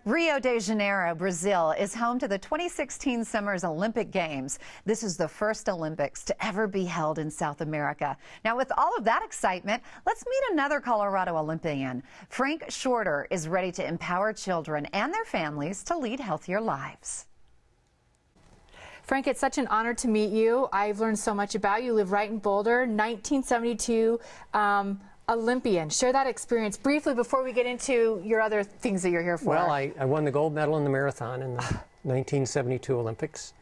Rio de Janeiro, Brazil, is home to the 2016 Summer's Olympic Games. This is the first Olympics to ever be held in South America. Now, with all of that excitement, let's meet another Colorado Olympian. Frank Shorter is ready to empower children and their families to lead healthier lives. Frank, it's such an honor to meet you. I've learned so much about you. You live right in Boulder, 1972 Olympian. Share that experience briefly before we get into your other things that you're here for. Well, I won the gold medal in the marathon in the 1972 Olympics.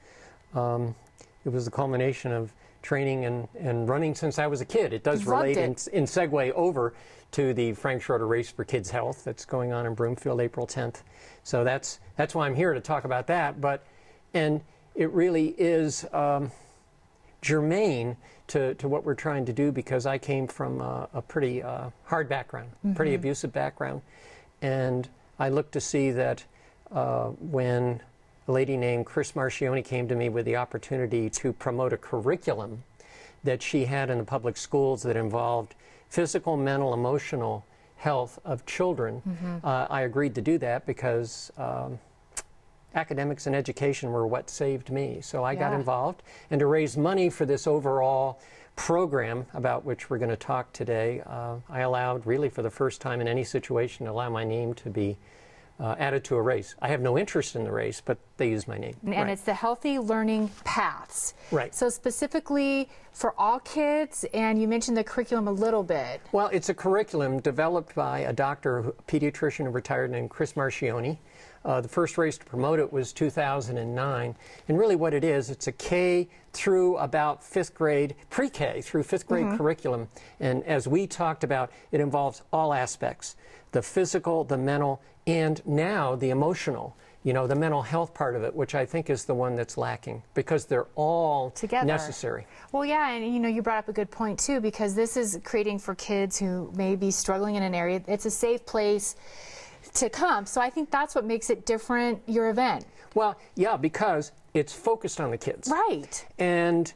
It was the culmination of training and running since I was a kid. It does relate in segue over to the Frank Shorter Race for Kids Health that's going on in Broomfield April 10th. So that's why I'm here to talk about that. And it really is germane to what we're trying to do, because I came from a pretty hard background, pretty abusive background. And I looked to see that when a lady named Chris Marchione came to me with the opportunity to promote a curriculum that she had in the public schools that involved physical, mental, emotional health of children, I agreed to do that because academics and education were what saved me. So I got involved, and to raise money for this overall program about which we're going to talk today, I allowed, really for the first time in any situation, to allow my name to be added to a race. I have no interest in the race, but they use my name. And it's the Healthy Learning Paths. Right. So specifically for all kids, and you mentioned the curriculum a little bit. Well, it's a curriculum developed by a doctor, a pediatrician who retired, named Chris Marchione. The first race to promote it was 2009. And really what it is, it's a K through about 5th grade, pre-K through 5th grade curriculum. And as we talked about, it involves all aspects: the physical, the mental, and now the emotional. You know, the mental health part of it, which I think is the one that's lacking, because they're all together necessary. Well, yeah, and you know, you brought up a good point too, because this is creating for kids who may be struggling in an area. It's a safe place to come. So I think that's what makes it different, your event. Well, yeah, because it's focused on the kids. Right. And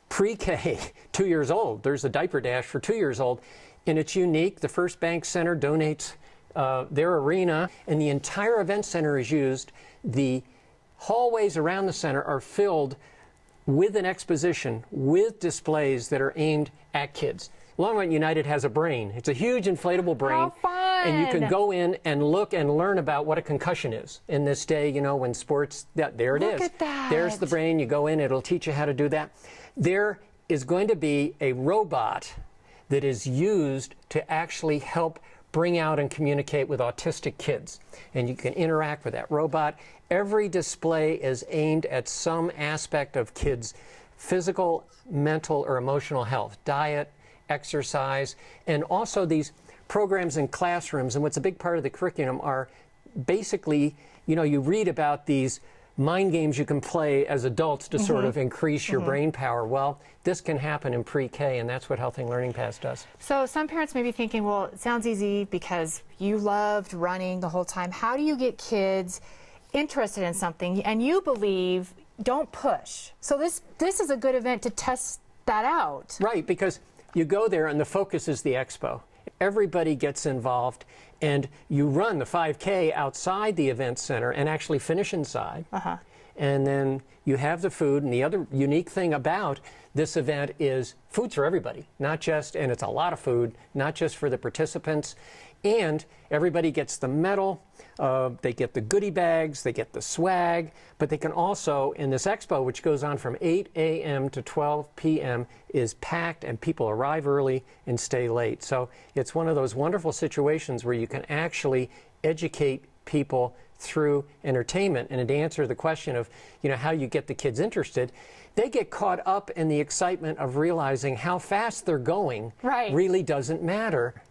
pre-K, 2 years old, there's a diaper dash for 2 years old, and it's unique. The First Bank Center donates their arena, and the entire event center is used. The hallways around the center are filled with an exposition, with displays that are aimed at kids. Longmont United has a brain. It's a huge inflatable brain. How fun! And you can go in and look and learn about what a concussion is. In this day, you know, when sports, there it is. Look at that. There's the brain. You go in, it'll teach you how to do that. There is going to be a robot that is used to actually help bring out and communicate with autistic kids. And you can interact with that robot. Every display is aimed at some aspect of kids' physical, mental, or emotional health: diet, exercise, and also these programs in classrooms. And what's a big part of the curriculum are basically, you know, you read about these mind games you can play as adults to sort of increase your brain power. Well, this can happen in pre-K, and that's what Healthy Learning Paths does. So some parents may be thinking, well, it sounds easy because you loved running the whole time. How do you get kids interested in something? And you believe, don't push. So this is a good event to test that out. Right, because you go there and the focus is the expo. Everybody gets involved, and you run the 5K outside the event center and actually finish inside. And then you have the food, and the other unique thing about this event is food's for everybody, not just, and it's a lot of food, not just for the participants, and everybody gets the medal, they get the goodie bags, they get the swag, but they can also, in this expo, which goes on from 8 a.m. to 12 p.m., is packed, and people arrive early and stay late. So it's one of those wonderful situations where you can actually educate people through entertainment. And to answer the question of, you know, how you get the kids interested, they get caught up in the excitement of realizing how fast they're going really doesn't matter.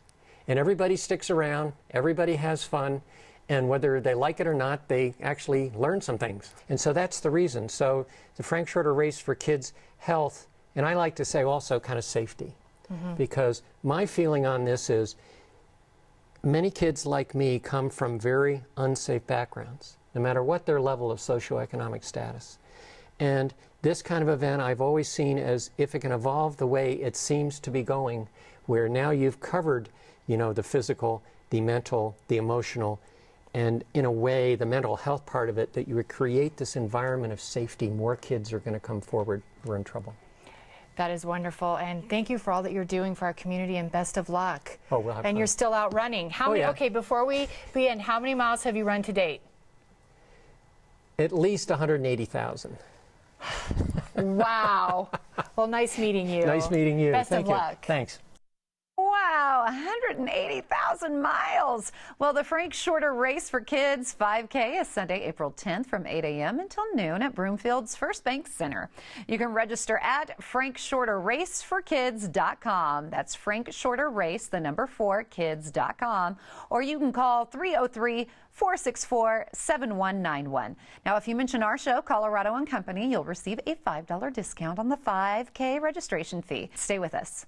And everybody sticks around, everybody has fun, and whether they like it or not, they actually learn some things. And so that's the reason. So the Frank Shorter Race for Kids Health, and I like to say also kind of safety, because my feeling on this is many kids like me come from very unsafe backgrounds, no matter what their level of socioeconomic status. And this kind of event I've always seen as, if it can evolve the way it seems to be going, where now you've covered, you know, the physical, the mental, the emotional, And in a way, the mental health part of it, that you would create this environment of safety, more kids are going to come forward who are in trouble. That is wonderful, and thank you for all that you're doing for our community, and best of luck. Oh, we'll have and fun. You're still out running. How many? Yeah. Okay, before we begin, how many miles have you run to date? At least 180,000. Wow. Well, nice meeting you. Nice meeting you. Best Thank of you. luck. Thanks. Wow, 180,000 miles. Well, the Frank Shorter Race for Kids 5K is Sunday, April 10th from 8 a.m. until noon at Broomfield's First Bank Center. You can register at frankshorterraceforkids.com. That's frankshorterrace, the number 4kids.com. Or you can call 303-464-7191. Now, if you mention our show, Colorado and Company, you'll receive a $5 discount on the 5K registration fee. Stay with us.